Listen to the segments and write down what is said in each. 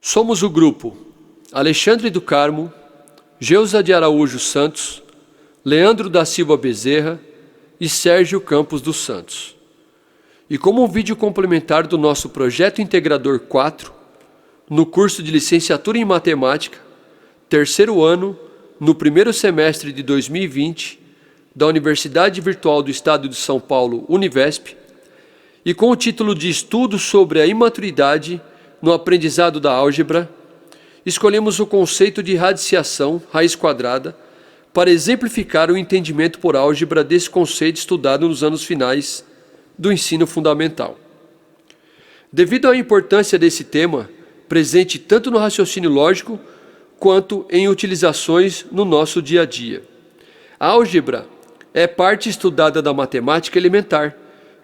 Somos o grupo Alexandre do Carmo, Geusa de Araújo Santos, Leandro da Silva Bezerra e Sérgio Campos dos Santos. E como um vídeo complementar do nosso Projeto Integrador 4, no curso de Licenciatura em Matemática, terceiro ano, no primeiro semestre de 2020, da Universidade Virtual do Estado de São Paulo, Univesp, e com o título de Estudo sobre a Imaturidade no Aprendizado da Álgebra, escolhemos o conceito de radiciação, raiz quadrada, para exemplificar o entendimento por álgebra desse conceito estudado nos anos finais do ensino fundamental. Devido à importância desse tema, presente tanto no raciocínio lógico quanto em utilizações no nosso dia a dia. A álgebra é parte estudada da matemática elementar,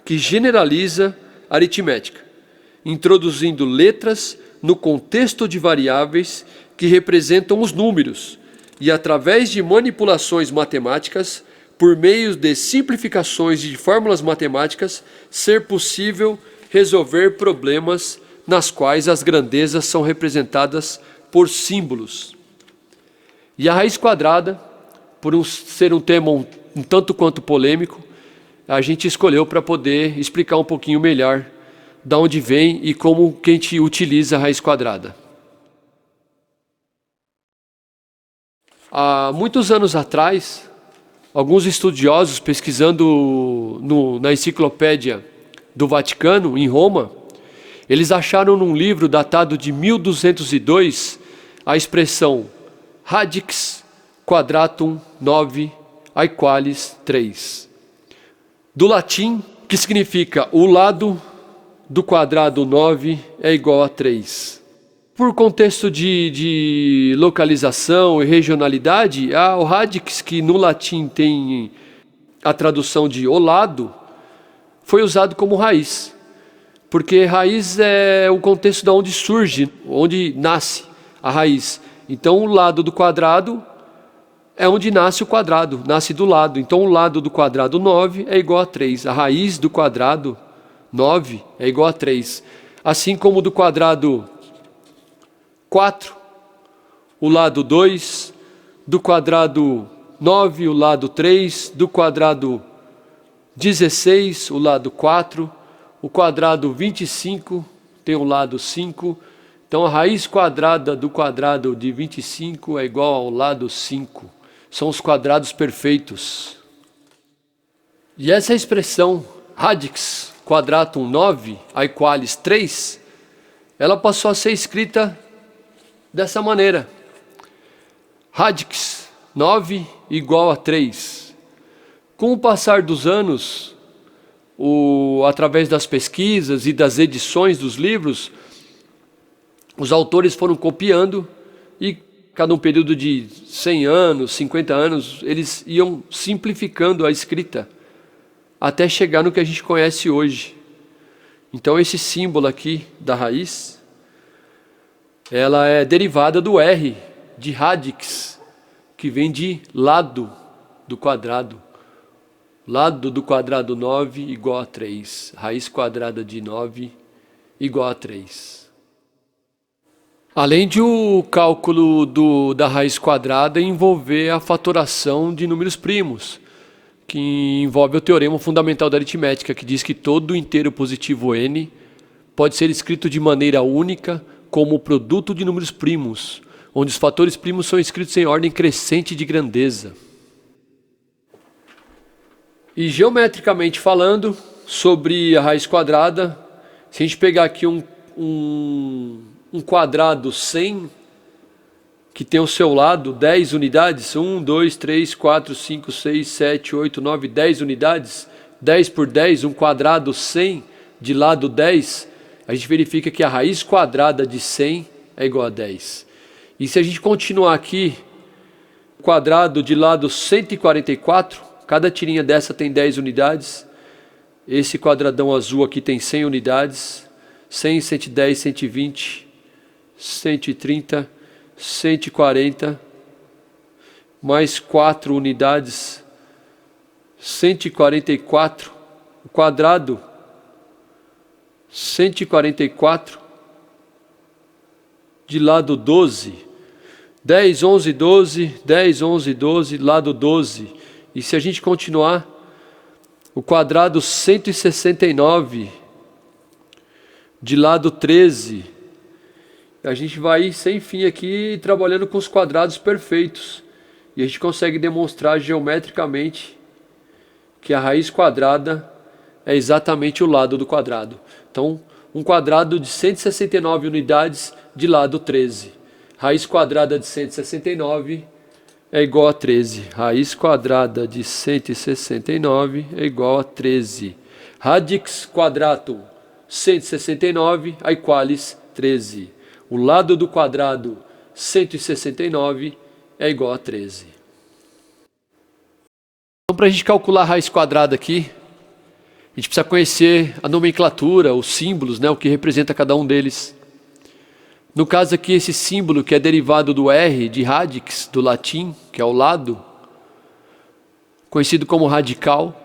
que generaliza a aritmética, introduzindo letras no contexto de variáveis que representam os números e, através de manipulações matemáticas, por meio de simplificações de fórmulas matemáticas, ser possível resolver problemas nas quais as grandezas são representadas por símbolos. E a raiz quadrada, por ser um tema um tanto quanto polêmico, a gente escolheu para poder explicar um pouquinho melhor de onde vem e como que a gente utiliza a raiz quadrada. Há muitos anos atrás, alguns estudiosos pesquisando na enciclopédia do Vaticano, em Roma, eles acharam num livro datado de 1202 a expressão radix quadratum 9 aequalis 3. Do latim, que significa o lado do quadrado 9 é igual a 3. Por contexto de localização e regionalidade, o radix, que no latim tem a tradução de o lado, foi usado como raiz. Porque raiz é o contexto de onde surge, onde nasce a raiz. Então o lado do quadrado é onde nasce o quadrado, nasce do lado. Então o lado do quadrado 9 é igual a 3. A raiz do quadrado 9 é igual a 3. Assim como do quadrado 4, o lado 2, do quadrado 9, o lado 3, do quadrado 16, o lado 4, o quadrado 25 tem o lado 5. Então a raiz quadrada do quadrado de 25 é igual ao lado 5. São os quadrados perfeitos. E essa expressão radix quadratum 9 aequalis 3, ela passou a ser escrita dessa maneira: radix 9 igual a 3. Com o passar dos anos, através das pesquisas e das edições dos livros, os autores foram copiando e cada um período de 100 anos, 50 anos, eles iam simplificando a escrita até chegar no que a gente conhece hoje. Então esse símbolo aqui da raiz, ela é derivada do R de radix, que vem de lado do quadrado. Lado do quadrado 9 igual a 3. Raiz quadrada de 9 igual a 3. Além de o cálculo da raiz quadrada envolver a fatoração de números primos, que envolve o teorema fundamental da aritmética, que diz que todo inteiro positivo n pode ser escrito de maneira única como o produto de números primos, onde os fatores primos são escritos em ordem crescente de grandeza. E geometricamente falando, sobre a raiz quadrada, se a gente pegar aqui um quadrado 100, que tem ao seu lado 10 unidades, 1, 2, 3, 4, 5, 6, 7, 8, 9, 10 unidades, 10 por 10, um quadrado 100 de lado 10, a gente verifica que a raiz quadrada de 100 é igual a 10. E se a gente continuar aqui, quadrado de lado 144, cada tirinha dessa tem 10 unidades, esse quadradão azul aqui tem 100 unidades, 100, 110, 120, 130, 140, mais 4 unidades, 144, o quadrado 144 de lado 12. 10, 11, 12, 10, 11, 12, lado 12. E se a gente continuar, o quadrado 169 de lado 13. A gente vai sem fim aqui trabalhando com os quadrados perfeitos. E a gente consegue demonstrar geometricamente que a raiz quadrada é exatamente o lado do quadrado. Então, um quadrado de 169 unidades de lado 13. Raiz quadrada de 169 é igual a 13. Raiz quadrada de 169 é igual a 13. Radix quadratum 169 equalis 13. O lado do quadrado 169 é igual a 13. Então, para a gente calcular a raiz quadrada aqui, a gente precisa conhecer a nomenclatura, os símbolos, né, o que representa cada um deles. No caso aqui, esse símbolo que é derivado do R, de radix, do latim, que é o lado, conhecido como radical.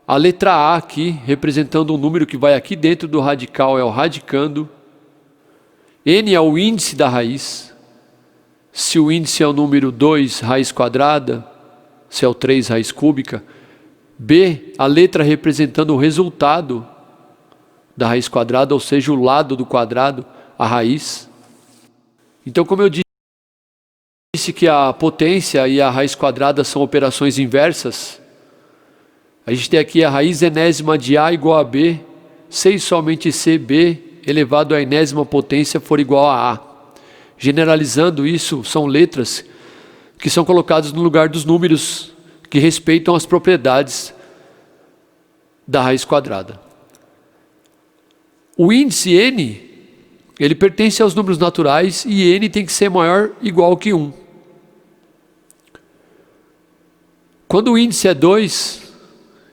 A letra A aqui, representando um número que vai aqui dentro do radical, é o radicando. N é o índice da raiz. Se o índice é o número 2, raiz quadrada, se é o 3, raiz cúbica. B, a letra representando o resultado da raiz quadrada, ou seja, o lado do quadrado, a raiz. Então, como eu disse que a potência e a raiz quadrada são operações inversas, a gente tem aqui a raiz enésima de A igual a B, se e somente se B elevado à enésima potência for igual a A. Generalizando isso, são letras que são colocadas no lugar dos números que respeitam as propriedades da raiz quadrada. O índice n, ele pertence aos números naturais e n tem que ser maior ou igual que 1. Quando o índice é 2,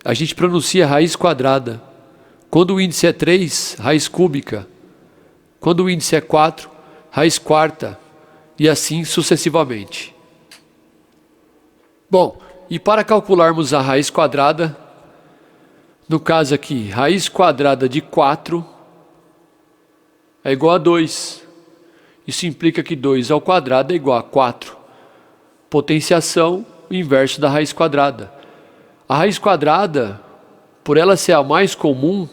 a gente pronuncia raiz quadrada. Quando o índice é 3, raiz cúbica. Quando o índice é 4, raiz quarta. E assim sucessivamente. Bom, e para calcularmos a raiz quadrada, no caso aqui, raiz quadrada de 4 é igual a 2. Isso implica que 2 ao quadrado é igual a 4. Potenciação, o inverso da raiz quadrada. A raiz quadrada, por ela ser a mais comum,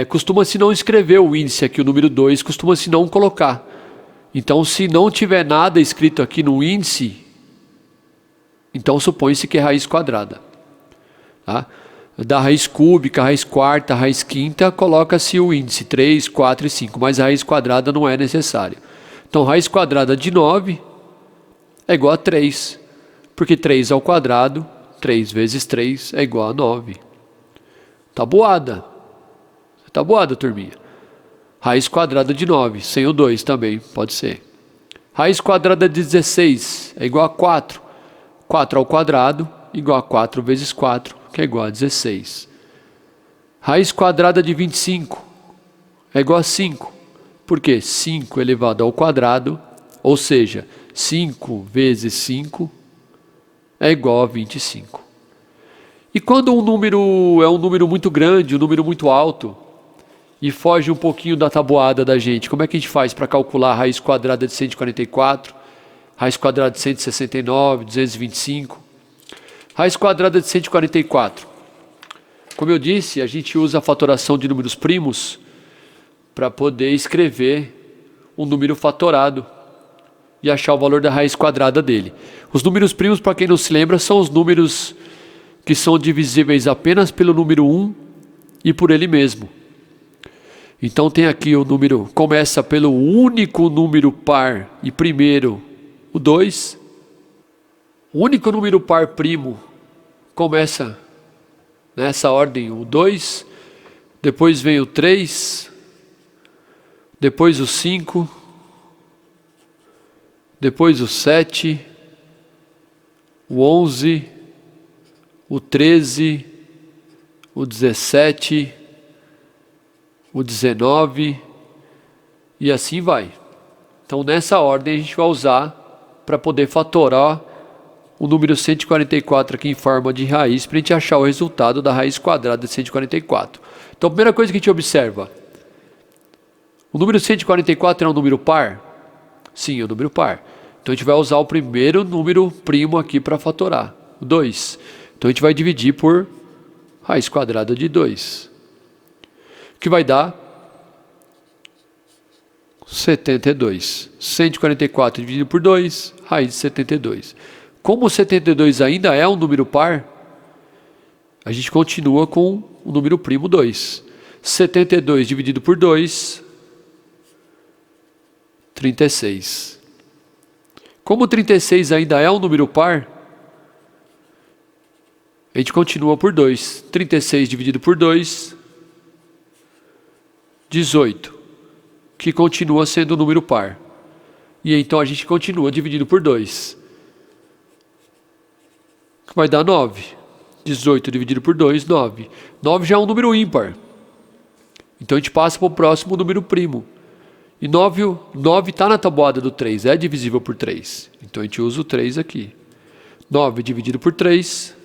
costuma-se não escrever o índice aqui, o número 2, costuma-se não colocar. Então, se não tiver nada escrito aqui no índice, então supõe-se que é raiz quadrada. Tá? Da raiz cúbica, raiz quarta, raiz quinta, coloca-se o índice 3, 4 e 5, mas a raiz quadrada não é necessária. Então, raiz quadrada de 9 é igual a 3, porque 3 ao quadrado, 3 vezes 3 é igual a 9. Tabuada. Tabuada, turminha. Raiz quadrada de 9, sem o 2 também, pode ser. Raiz quadrada de 16 é igual a 4. 4 ao quadrado, igual a 4 vezes 4, que é igual a 16. Raiz quadrada de 25 é igual a 5. Por quê? 5 elevado ao quadrado, ou seja, 5 vezes 5 é igual a 25. E quando um número é um número muito grande, um número muito alto, e foge um pouquinho da tabuada da gente, como é que a gente faz para calcular a raiz quadrada de 144, raiz quadrada de 169, 225, raiz quadrada de 144? Como eu disse, a gente usa a fatoração de números primos para poder escrever um número fatorado e achar o valor da raiz quadrada dele. Os números primos, para quem não se lembra, são os números que são divisíveis apenas pelo número 1 e por ele mesmo. Então tem aqui o número, começa pelo único número par e primeiro o 2. O único número par primo começa nessa ordem o 2, depois vem o 3, depois o 5, depois o 7, o 11, o 13, o 17, o 19 e assim vai. Então nessa ordem a gente vai usar para poder fatorar o número 144 aqui em forma de raiz, para a gente achar o resultado da raiz quadrada de 144. Então a primeira coisa que a gente observa, O número 144 é um número par? Sim, é um número par. Então a gente vai usar o primeiro número primo aqui para fatorar, o 2. Então a gente vai dividir por raiz quadrada de 2, que vai dar 72. 144 dividido por 2, raiz de 72. Como o 72 ainda é um número par, a gente continua com o número primo 2. 72 dividido por 2, 36. Como 36 ainda é um número par, a gente continua por 2. 36 dividido por 2, 18, que continua sendo um número par. E então a gente continua dividido por 2, que vai dar 9. 18 dividido por 2, 9. 9 já é um número ímpar. Então a gente passa para o próximo número primo. E 9 está na tabuada do 3, é divisível por 3. Então a gente usa o 3 aqui. 9 dividido por 3,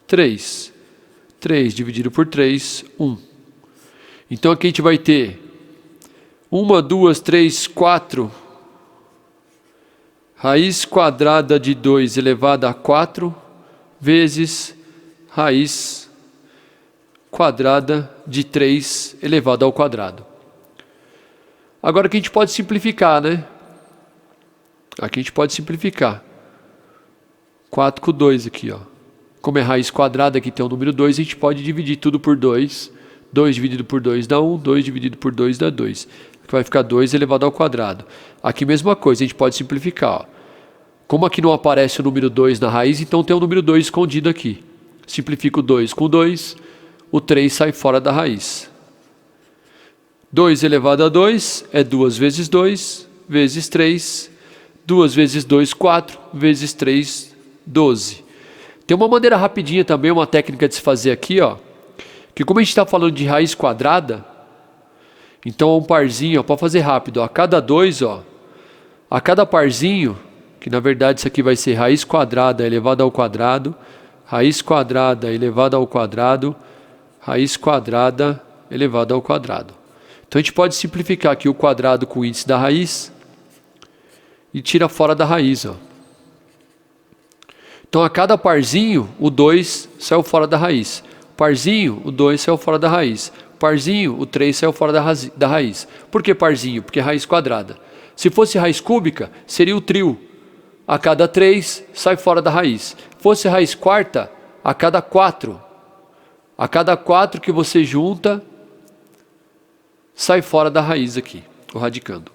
3. 3 dividido por 3, 1. Então aqui a gente vai ter 1, 2, 3, 4. Raiz quadrada de 2 elevada a 4 vezes raiz quadrada de 3 elevado ao quadrado. Agora que a gente pode simplificar, né? Aqui a gente pode simplificar. 4 com 2 aqui, ó. Como é raiz quadrada, aqui tem o número 2, a gente pode dividir tudo por 2. 2 dividido por 2 dá 1, 2 dividido por 2 dá 2. Aqui vai ficar 2 elevado ao quadrado. Aqui mesma coisa, a gente pode simplificar, ó. Como aqui não aparece o número 2 na raiz, então tem o número 2 escondido aqui. Simplifico o 2 com 2, o 3 sai fora da raiz. 2 elevado a 2 é 2 vezes 2, vezes 3. 2 vezes 2, 4, vezes 3, 12. Tem uma maneira rapidinha também, uma técnica de se fazer aqui, ó. Que como a gente está falando de raiz quadrada, então é um parzinho, ó, para fazer rápido, ó, a cada 2, ó, a cada parzinho, que na verdade isso aqui vai ser raiz quadrada elevada ao quadrado, raiz quadrada elevada ao quadrado, raiz quadrada elevada ao quadrado. Então a gente pode simplificar aqui o quadrado com o índice da raiz e tira fora da raiz, ó. Então a cada parzinho, o 2 saiu fora da raiz. Parzinho, o 2 saiu fora da raiz. Parzinho, o 3 saiu fora da raiz. Por que parzinho? Porque é raiz quadrada. Se fosse raiz cúbica, seria o trio. A cada 3 sai fora da raiz. Fosse raiz quarta, a cada 4. A cada 4 que você junta, sai fora da raiz aqui, o radicando.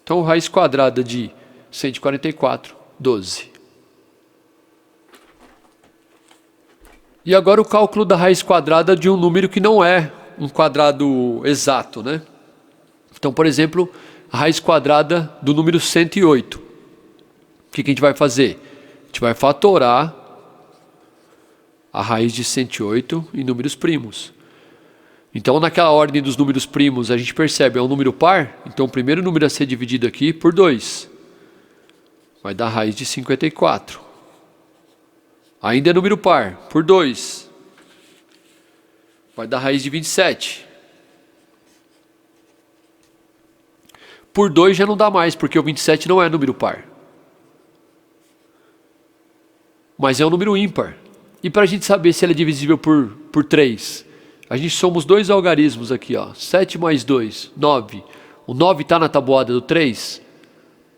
Então, raiz quadrada de 144, 12. E agora o cálculo da raiz quadrada de um número que não é um quadrado exato, né? Então, por exemplo, a raiz quadrada do número 108. O que a gente vai fazer? A gente vai fatorar a raiz de 108 em números primos. Então, naquela ordem dos números primos, a gente percebe, é um número par, então o primeiro número a ser dividido aqui por 2. Vai dar raiz de 54. Ainda é número par, por 2. Vai dar raiz de 27. Por 2 já não dá mais, porque o 27 não é número par. Mas é um número ímpar. E para a gente saber se ele é divisível por 3, a gente soma os dois algarismos aqui, ó. 7 mais 2, 9. O 9 está na tabuada do 3?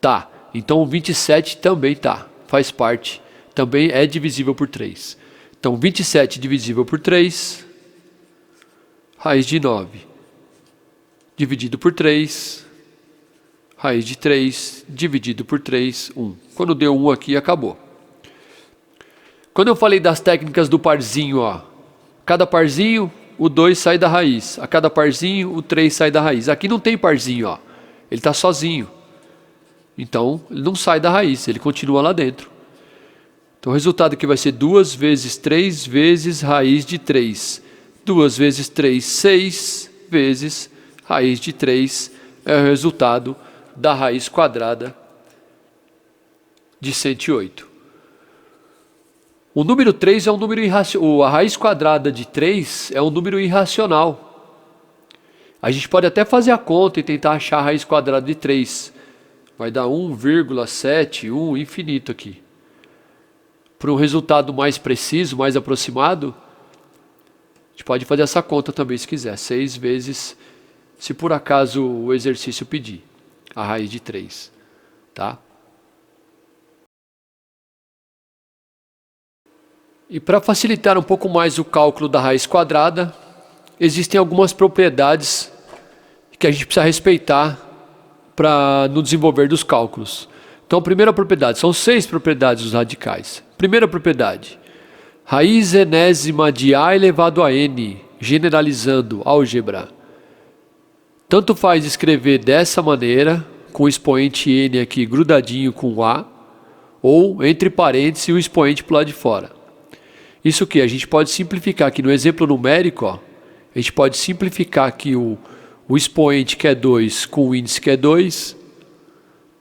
Tá. Então o 27 também tá. Faz parte. Também é divisível por 3. Então 27 divisível por 3, raiz de 9. Dividido por 3, raiz de 3, dividido por 3, 1. Quando deu 1 aqui, acabou. Quando eu falei das técnicas do parzinho, ó. Cada parzinho, o 2 sai da raiz. A cada parzinho, o 3 sai da raiz. Aqui não tem parzinho, ó. Ele está sozinho. Então, ele não sai da raiz, ele continua lá dentro. Então, o resultado aqui vai ser 2 vezes 3 vezes raiz de 3. 2 vezes 3, 6 vezes raiz de 3 é o resultado da raiz quadrada de 108. O número 3 é um número irracional. A raiz quadrada de 3 é um número irracional. A gente pode até fazer a conta e tentar achar a raiz quadrada de 3. Vai dar 1,71 infinito aqui. Para um resultado mais preciso, mais aproximado, a gente pode fazer essa conta também se quiser. 6 vezes, se por acaso o exercício pedir, a raiz de 3. Tá? E para facilitar um pouco mais o cálculo da raiz quadrada, existem algumas propriedades que a gente precisa respeitar no desenvolver dos cálculos. Então, a primeira propriedade, são 6 propriedades dos radicais. Primeira propriedade, raiz enésima de A elevado a N, generalizando álgebra. Tanto faz escrever dessa maneira, com o expoente N aqui grudadinho com A, ou entre parênteses e o expoente para o lado de fora. Isso que a gente pode simplificar aqui no exemplo numérico, ó, a gente pode simplificar aqui o expoente que é 2 com o índice que é 2,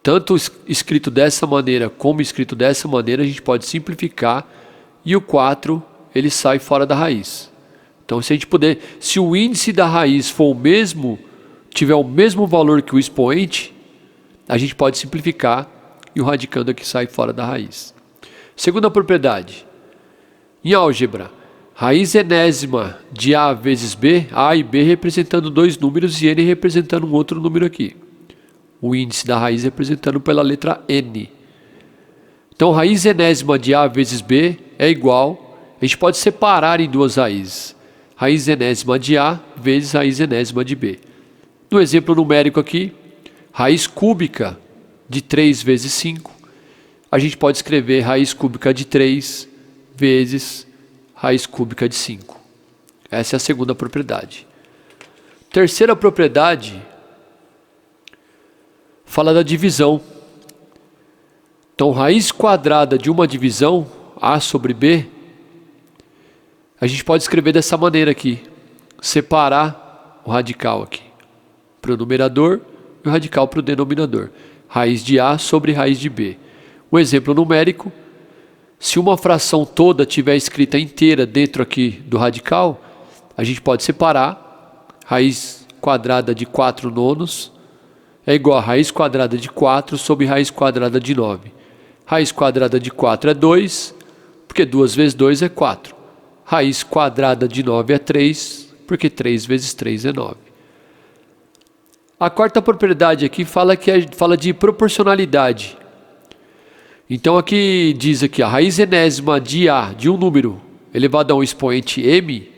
tanto escrito dessa maneira como escrito dessa maneira, a gente pode simplificar e o 4 ele sai fora da raiz. Então se o índice da raiz for o mesmo, tiver o mesmo valor que o expoente, a gente pode simplificar e o radicando aqui sai fora da raiz. Segunda propriedade, em álgebra, raiz enésima de A vezes B, A e B representando 2 números e N representando um outro número aqui. O índice da raiz representando pela letra N. Então, raiz enésima de A vezes B é igual, a gente pode separar em 2 raízes. Raiz enésima de A vezes raiz enésima de B. No exemplo numérico aqui, raiz cúbica de 3 vezes 5, a gente pode escrever raiz cúbica de 3 vezes raiz cúbica de 5. Essa é a segunda propriedade. Terceira propriedade fala da divisão. Então, raiz quadrada de uma divisão, A sobre B, a gente pode escrever dessa maneira aqui. Separar o radical aqui para o numerador e o radical para o denominador. Raiz de A sobre raiz de B. Um exemplo numérico, se uma fração toda tiver escrita inteira dentro aqui do radical, a gente pode separar. Raiz quadrada de 4 nonos é igual a raiz quadrada de 4 sobre raiz quadrada de 9. Raiz quadrada de 4 é 2, porque 2 vezes 2 é 4. Raiz quadrada de 9 é 3, porque 3 vezes 3 é 9. A quarta propriedade aqui fala de proporcionalidade. Então aqui diz aqui, a raiz enésima de A, de um número elevado a um expoente M,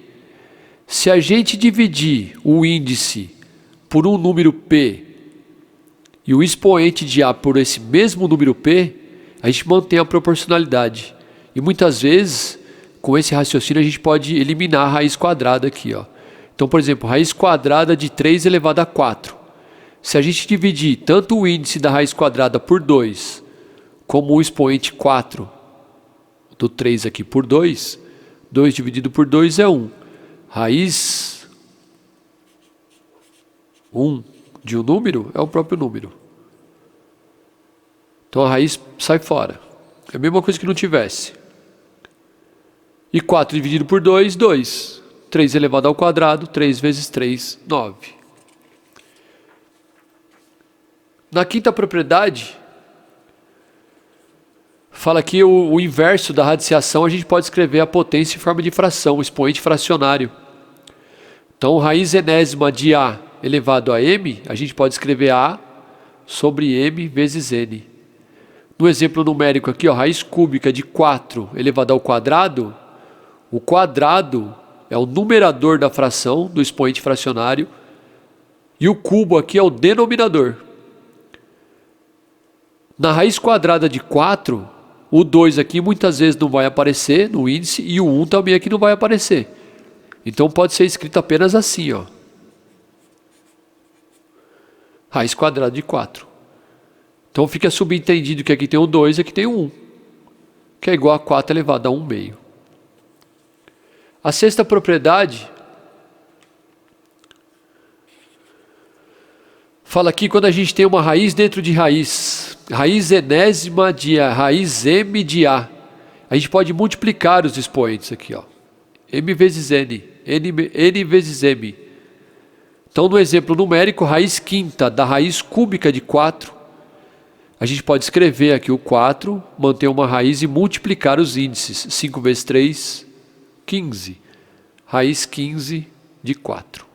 se a gente dividir o índice por um número P e o expoente de A por esse mesmo número P, a gente mantém a proporcionalidade. E muitas vezes, com esse raciocínio, a gente pode eliminar a raiz quadrada aqui, ó. Então, por exemplo, raiz quadrada de 3 elevado a 4. Se a gente dividir tanto o índice da raiz quadrada por 2, como o expoente 4 do 3 aqui por 2, 2 dividido por 2 é 1. Raiz 1 de um número é o próprio número. Então a raiz sai fora. É a mesma coisa que não tivesse. E 4 dividido por 2, 2. 3 elevado ao quadrado, 3 vezes 3, 9. Na quinta propriedade, fala que o inverso da radiciação, a gente pode escrever a potência em forma de fração, o expoente fracionário. Então, raiz enésima de A elevado a M, a gente pode escrever A sobre M vezes N. No exemplo numérico aqui, ó, raiz cúbica de 4 elevado ao quadrado, o quadrado é o numerador da fração, do expoente fracionário, e o cubo aqui é o denominador. Na raiz quadrada de 4, o 2 aqui muitas vezes não vai aparecer no índice e o 1 também aqui não vai aparecer. Então pode ser escrito apenas assim, ó. Raiz quadrada de 4. Então fica subentendido que aqui tem o 2 e aqui tem o 1, que é igual a 4 elevado a 1 meio. A sexta propriedade fala aqui quando a gente tem uma raiz dentro de raiz. Raiz enésima de A, raiz M de A. A gente pode multiplicar os expoentes aqui, ó. M vezes N, N vezes M. Então, no exemplo numérico, raiz quinta da raiz cúbica de 4, a gente pode escrever aqui o 4, manter uma raiz e multiplicar os índices. 5 vezes 3, 15. Raiz 15 de 4.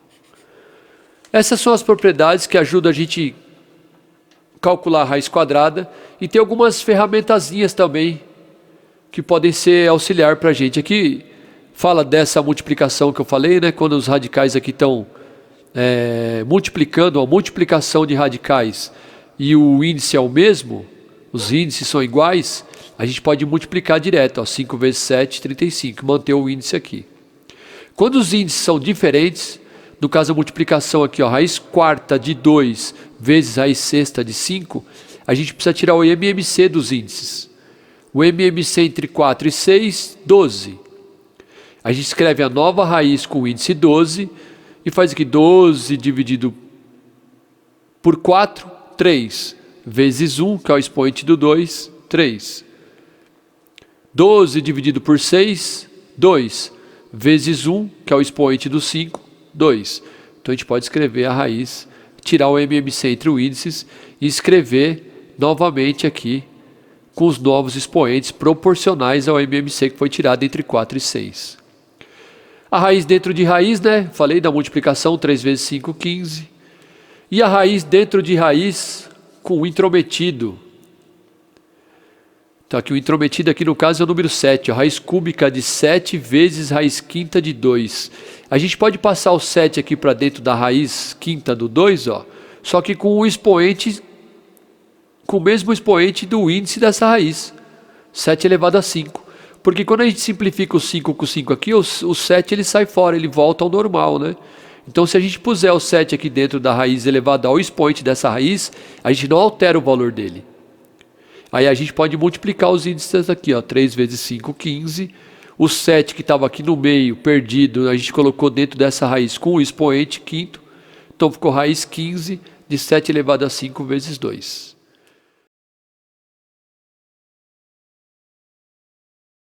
Essas são as propriedades que ajudam a gente calcular a raiz quadrada, e tem algumas ferramentazinhas também que podem ser auxiliar para a gente. Aqui fala dessa multiplicação que eu falei, né? Quando os radicais aqui estão multiplicando, a multiplicação de radicais e o índice é o mesmo, os índices são iguais, a gente pode multiplicar direto, ó, 5 vezes 7, 35, manter o índice aqui. Quando os índices são diferentes, no caso a multiplicação aqui, ó, raiz quarta de 2 vezes raiz sexta de 5, a gente precisa tirar o MMC dos índices. O MMC entre 4 e 6, 12. A gente escreve a nova raiz com o índice 12 e faz aqui 12 dividido por 4, 3, vezes 1, que é o expoente do 2, 3. 12 dividido por 6, 2, vezes 1, que é o expoente do 5, 2. Então a gente pode escrever a raiz, tirar o MMC entre os índices e escrever novamente aqui com os novos expoentes proporcionais ao MMC que foi tirado entre 4 e 6. A raiz dentro de raiz, né? Falei da multiplicação, 3 vezes 5, 15. E a raiz dentro de raiz com o intrometido. Então aqui o intrometido aqui no caso é o número 7, a raiz cúbica de 7 vezes raiz quinta de 2. A gente pode passar o 7 aqui para dentro da raiz quinta do 2, ó, só que com o expoente, com o mesmo expoente do índice dessa raiz, 7 elevado a 5. Porque quando a gente simplifica o 5 com 5 aqui, o 7 ele sai fora, ele volta ao normal, né? Então se a gente puser o 7 aqui dentro da raiz elevada ao expoente dessa raiz, a gente não altera o valor dele. Aí a gente pode multiplicar os índices aqui, ó, 3 vezes 5, 15. O 7 que estava aqui no meio, perdido, a gente colocou dentro dessa raiz com o expoente quinto. Então ficou raiz 15 de 7 elevado a 5 vezes 2.